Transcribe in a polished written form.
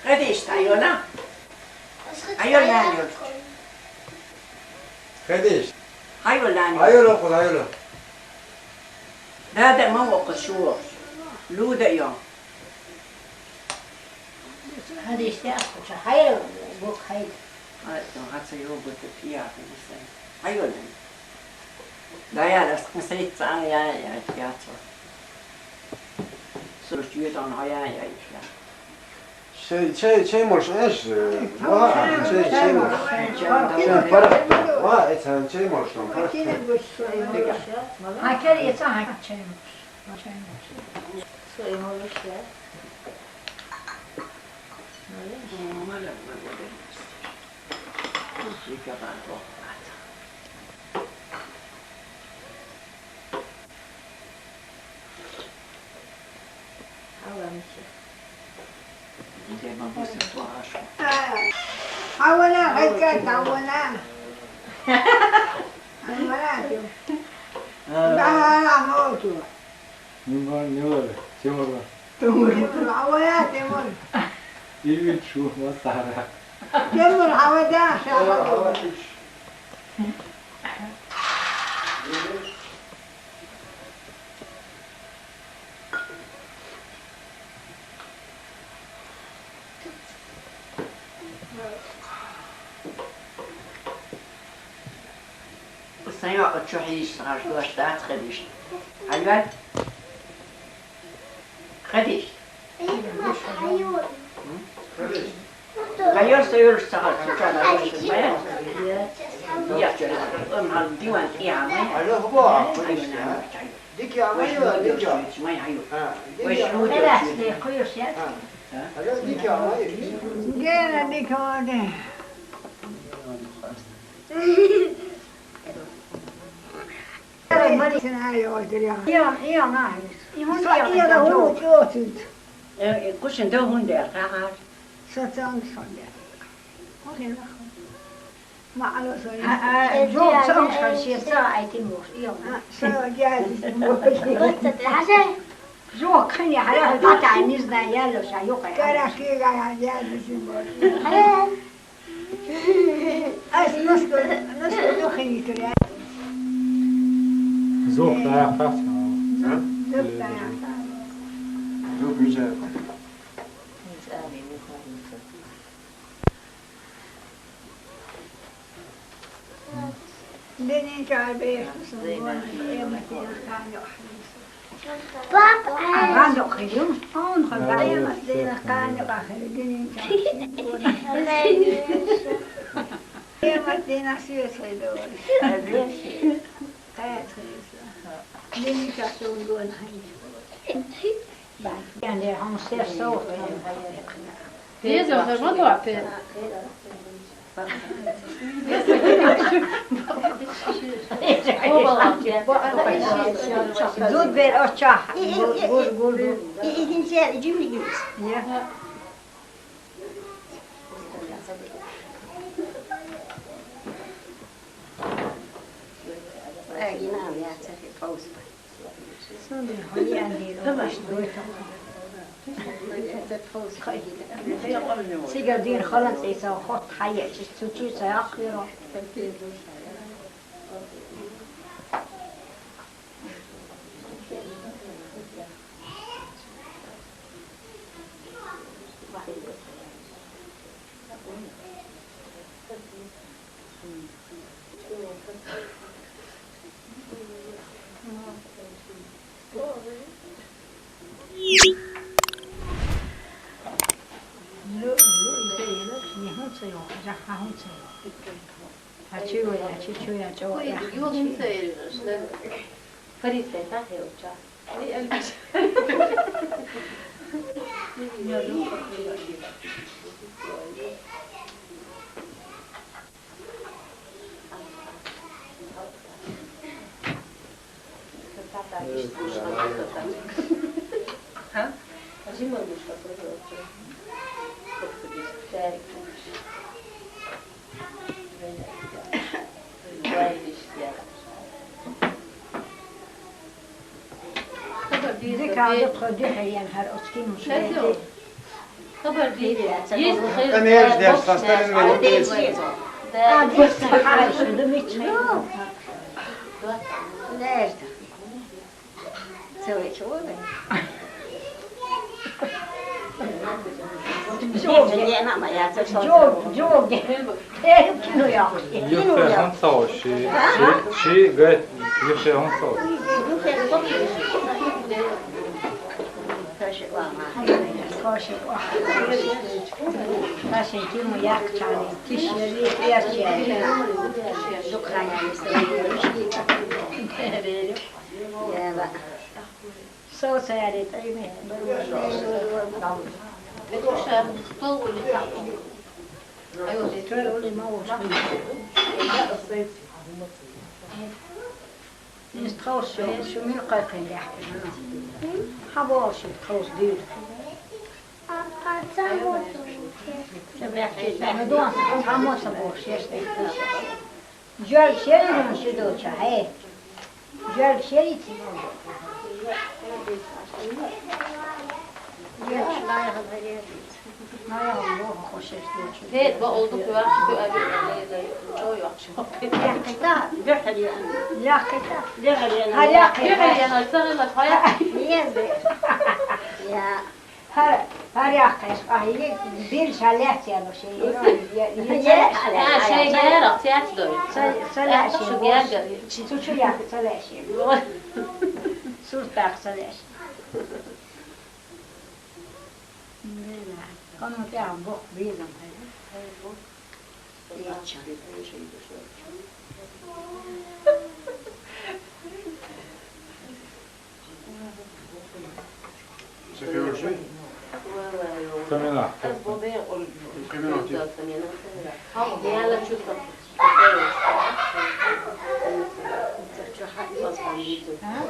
خديش عيونا عيونا عيون خديش عيونا عيونا خذ عيونا هذا ما هو قشور لودا يوم خديش تأخذ حيل بوك حيل هذا يوم بتفيا عيونا لا يا بس مسريت يا تياترو سرشيت أنا يا شيء مش إيش شيء مش فرق ما إنسان شيء مش فرق هكذا يتصحى شيء مش شيء مش حاولنا غيرك حاولنا حاولنا لا موتوا نور تمر تمر حاولنا تمر يبي تشوف ما صار تمر حاولنا سنة أتشوحيش غاشوا أشتات خديش عيوان خديش غير سيور اشتغل شكرا على الشمال يحجر الديوان إياه ما هو ديك يا وشنو ديك ما يحيو وشنو لا ليقيس يا ديك يا جينا ديك هذا كوشن ده هون ده قاعد جو سام خلشي ساعة تموت جو كان يحرق قطع نزنا يالو شايوكا زوق يا قاس زوق ميجا دنيا كعبير بابا عندك خيوم اون خبايا مسدينا كان باخر دنيا يا مدينة سويس خيدور دنيا كعبير يعني هم سير صوت Fez, eu vou mandar a pena. زود بير أشجع قول إنسان يجيب لي جلس نعم يا سيدي فوز سيجا دين خلاص إيسا خط حياة تشتوتي سيأخيرا كعدت خديها يعني هالأسكين مش شايفه خبر دي أنا إيش درس خاصة من البيت ديست حالي شو دميت ليش تسوي شو جوج كيلو يا Юхе он сау, ши говорит, юхе он сау. كاشف واحد كاشف كيلو ياكل تشري يرجع دكان يعني يلا صوص يعني طيبه بدوش طول اللي تعطيه ايوه تقول لي ما هو نستخوص شو من قلقين يحكي حبوش تخوص دير مدون عمو صبوش يشتي جال شريد شدو شاي جال شريد جال شلاي غير ما يعملوه خوش يشتو زيت بقى olduk ya şu abi çok yakışıyor. يا قطار دحلي لا قطار دحلي هلا Gel yana sarıla hayat. يا هلا قطار بيل شالات يا شيء Ha şey gelir tiyatro. سلاش Şu gel. شو يا سلاش صورتك سلاش كانوا تعب بوق بيزم Seviyorsun. Камена. Diğerler çok tatlı.